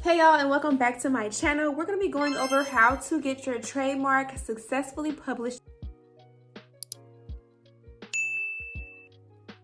Hey y'all, and welcome back to my channel. We're going to be going over how to get your trademark successfully published.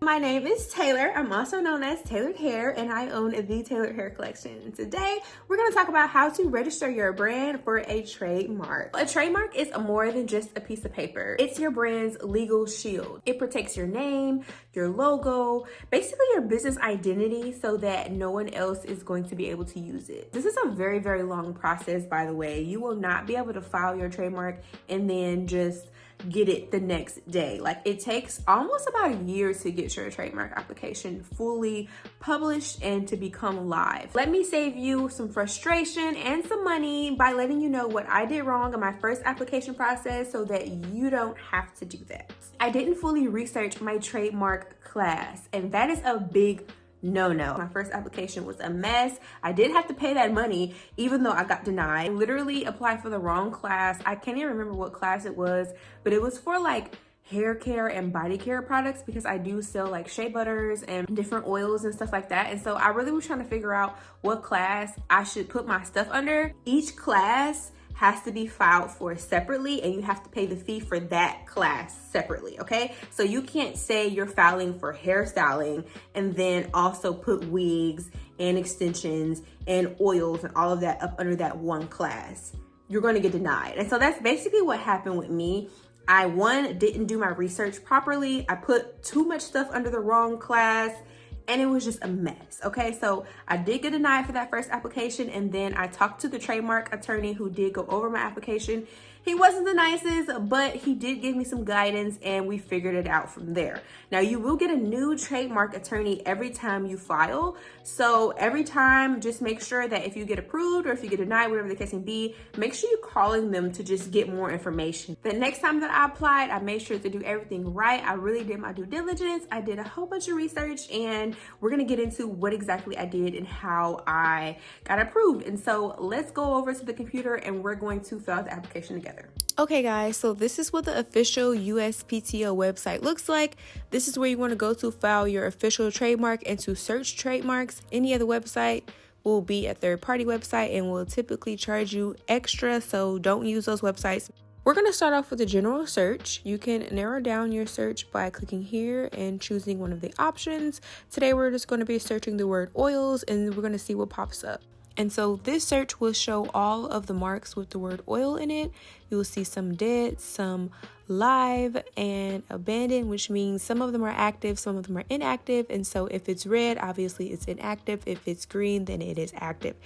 My name is Taylor. I'm also known as Tailored Hair, and I own the Tailored Hair Collection. And today, we're going to talk about how to register your brand for a trademark. A trademark is more than just a piece of paper. It's your brand's legal shield. It protects your name, your logo, basically your business identity so that no one else is going to be able to use it. This is a very, very long process, by the way. You will not be able to file your trademark and then just get it the next day. Like, it takes almost about a year to get your trademark application fully published and to become live. Let me save you some frustration and some money by letting you know what I did wrong in my first application process so that you don't have to do that. I didn't fully research my trademark class, and that is a big no. My first application was a mess. I did have to pay that money even though I got denied. I literally applied for the wrong class. I can't even remember what class it was, but it was for like hair care and body care products because I do sell like shea butters and different oils and stuff like that. And so I really was trying to figure out what class I should put my stuff under. Each class has to be filed for separately, and you have to pay the fee for that class separately, okay? So you can't say you're filing for hairstyling and then also put wigs and extensions and oils and all of that up under that one class. You're going to get denied. And so that's basically what happened with me. I, one, didn't do my research properly. I put too much stuff under the wrong class, and it was just a mess, okay? So I did get denied for that first application, and then I talked to the trademark attorney who did go over my application. He wasn't the nicest, but he did give me some guidance, and we figured it out from there. Now, you will get a new trademark attorney every time you file. So every time, just make sure that if you get approved or if you get denied, whatever the case may be, make sure you're calling them to just get more information. The next time that I applied, I made sure to do everything right. I really did my due diligence. I did a whole bunch of research, and we're gonna get into what exactly I did and how I got approved. And so let's go over to the computer and we're going to fill out the application together. Okay guys, so this is what the official USPTO website looks like. This is where you want to go to file your official trademark and to search trademarks. Any other website will be a third-party website and will typically charge you extra, so don't use those websites. We're going to start off with a general search. You can narrow down your search by clicking here and choosing one of the options. Today we're just going to be searching the word oils, and we're going to see what pops up. And so this search will show all of the marks with the word oil in it. You will see some dead, some live, and abandoned, which means some of them are active, some of them are inactive. And so if it's red, obviously it's inactive. If it's green, then it is active.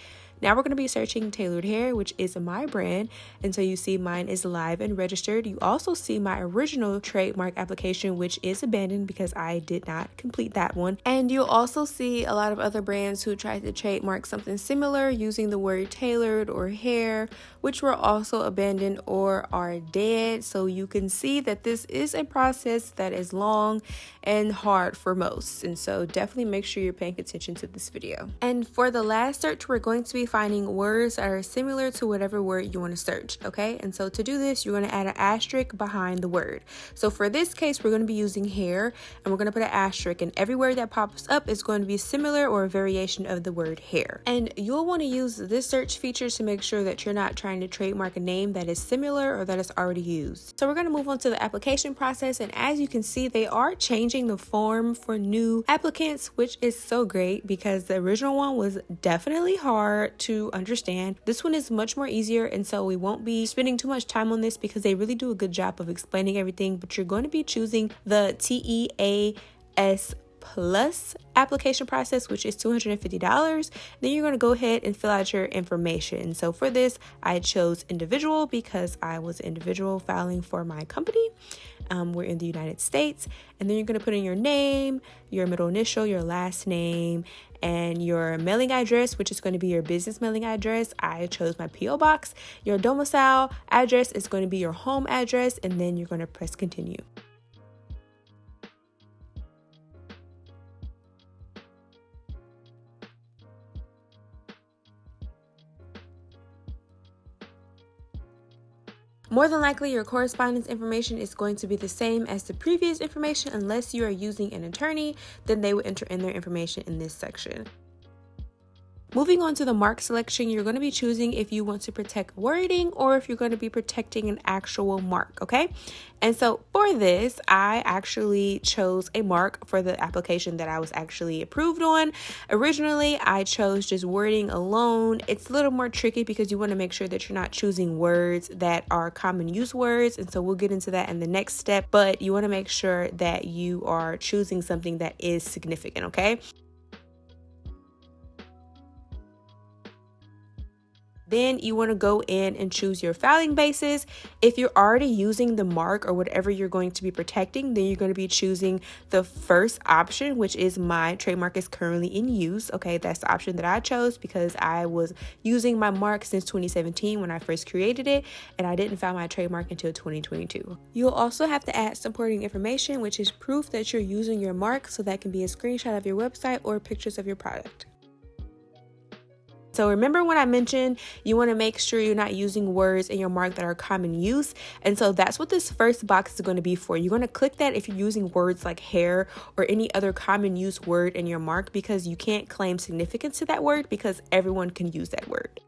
Now we're going to be searching Tailored Hair, which is my brand. And so you see mine is live and registered. You also see my original trademark application, which is abandoned because I did not complete that one. And you'll also see a lot of other brands who tried to trademark something similar using the word tailored or hair, which were also abandoned or are dead. So you can see that this is a process that is long and hard for most. And so definitely make sure you're paying attention to this video. And for the last search, we're going to be finding words that are similar to whatever word you want to search, okay? And so to do this, you're going to add an asterisk behind the word. So for this case, we're going to be using hair, and we're going to put an asterisk, and every word that pops up is going to be similar or a variation of the word hair. And you'll want to use this search feature to make sure that you're not trying to trademark a name that is similar or that is already used. So we're going to move on to the application process, and as you can see, they are changing the form for new applicants, which is so great because the original one was definitely hard to understand. This one is much more easier, and so we won't be spending too much time on this because they really do a good job of explaining everything. But you're going to be choosing the TEAS Plus application process, which is $250. Then you're going to go ahead and fill out your information. So for this, I chose individual because I was an individual filing for my company. We're in the United States. And then you're going to put in your name, your middle initial, your last name, and your mailing address, which is going to be your business mailing address. I chose my P.O. box. Your domicile address is going to be your home address, and then you're going to press continue. More than likely, your correspondence information is going to be the same as the previous information unless you are using an attorney, then they will enter in their information in this section. Moving on to the mark selection, you're going to be choosing if you want to protect wording or if you're going to be protecting an actual mark, okay? And so for this, I actually chose a mark for the application that I was actually approved on. Originally, I chose just wording alone. It's a little more tricky because you want to make sure that you're not choosing words that are common use words. And so we'll get into that in the next step, but you want to make sure that you are choosing something that is significant, okay? Then you want to go in and choose your filing basis. If you're already using the mark or whatever you're going to be protecting, then you're going to be choosing the first option, which is my trademark is currently in use. Okay, that's the option that I chose because I was using my mark since 2017 when I first created it, and I didn't file my trademark until 2022. You'll also have to add supporting information, which is proof that you're using your mark. So that can be a screenshot of your website or pictures of your product. So remember when I mentioned you want to make sure you're not using words in your mark that are common use. And so that's what this first box is going to be for. You're going to click that if you're using words like hair or any other common use word in your mark, because you can't claim significance to that word because everyone can use that word.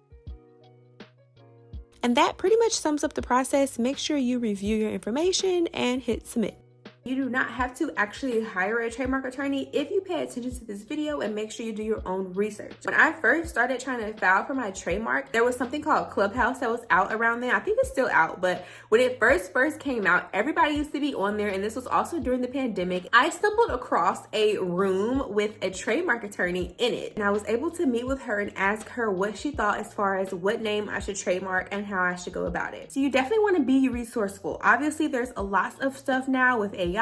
And that pretty much sums up the process. Make sure you review your information and hit submit. You do not have to actually hire a trademark attorney if you pay attention to this video and make sure you do your own research. When I first started trying to file for my trademark, there was something called Clubhouse that was out around then. I think it's still out, but when it first came out, everybody used to be on there, and this was also during the pandemic. I stumbled across a room with a trademark attorney in it, and I was able to meet with her and ask her what she thought as far as what name I should trademark and how I should go about it. So you definitely want to be resourceful. Obviously, there's a lot of stuff now with AI,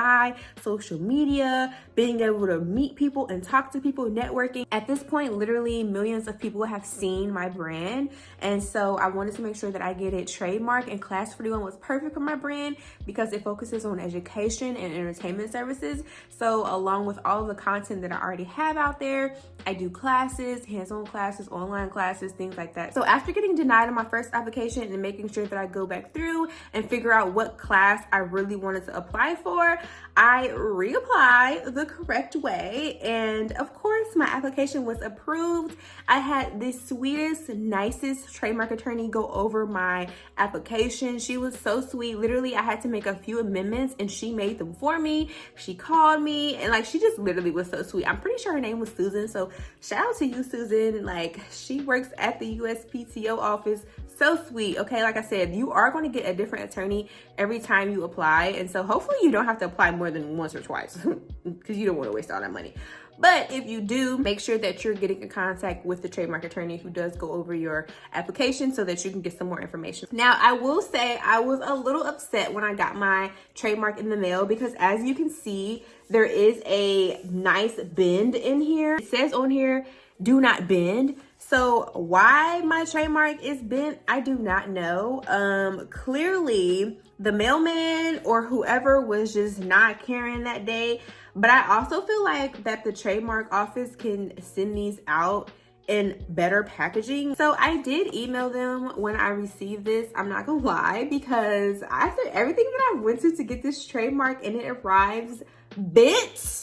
social media, being able to meet people and talk to people, networking. At this point, literally millions of people have seen my brand. And so I wanted to make sure that I get it trademarked, and Class 41 was perfect for my brand because it focuses on education and entertainment services. So along with all of the content that I already have out there, I do classes, hands-on classes, online classes, things like that. So after getting denied on my first application and making sure that I go back through and figure out what class I really wanted to apply for, I reapplied the correct way, and of course my application was approved. I had the sweetest, nicest trademark attorney go over my application. She was so sweet. Literally, I had to make a few amendments and she made them for me. She called me and she just literally was so sweet. I'm pretty sure her name was Susan, so shout out to you, Susan. She works at the USPTO office. So sweet. Okay, like I said, you are going to get a different attorney every time you apply, and so hopefully you don't have to apply more than once or twice because you don't want to waste all that money. But if you do, make sure that you're getting in contact with the trademark attorney who does go over your application so that you can get some more information. Now, I will say I was a little upset when I got my trademark in the mail because, as you can see, there is a nice bend in here. It says on here, do not bend. So why my trademark is bent, I do not know. Clearly the mailman or whoever was just not caring that day. But I also feel like that the trademark office can send these out in better packaging. So I did email them when I received this. I'm not gonna lie, because after everything that I went to get this trademark and it arrives bent.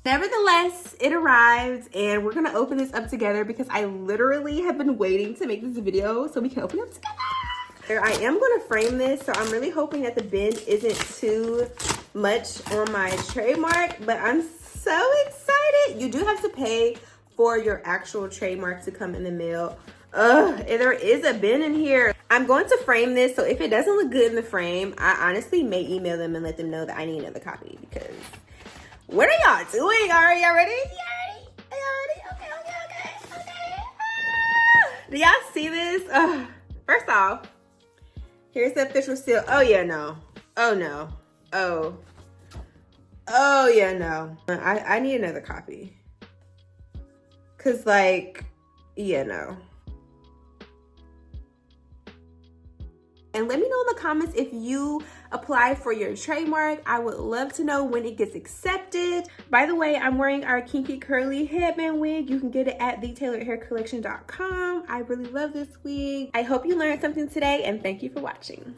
Nevertheless, it arrived, and we're gonna open this up together because I literally have been waiting to make this video so we can open it up together. I am gonna frame this, so I'm really hoping that the bend isn't too much on my trademark, but I'm so excited. You do have to pay for your actual trademark to come in the mail. There is a bend in here. I'm going to frame this, so if it doesn't look good in the frame, I honestly may email them and let them know that I need another copy, because what are y'all doing? Are y'all ready? Y'all ready? Okay. Do y'all see this? First off, here's the official seal. Oh yeah, no. Oh no. Oh yeah, no. I need another copy. Cause yeah, no. And let me know in the comments if you apply for your trademark. I would love to know when it gets accepted. By the way, I'm wearing our kinky curly headband wig. You can get it at 𝗙𝗵𝗲𝗀𝗀collection.com. I really love this wig. I hope you learned something today, and thank you for watching.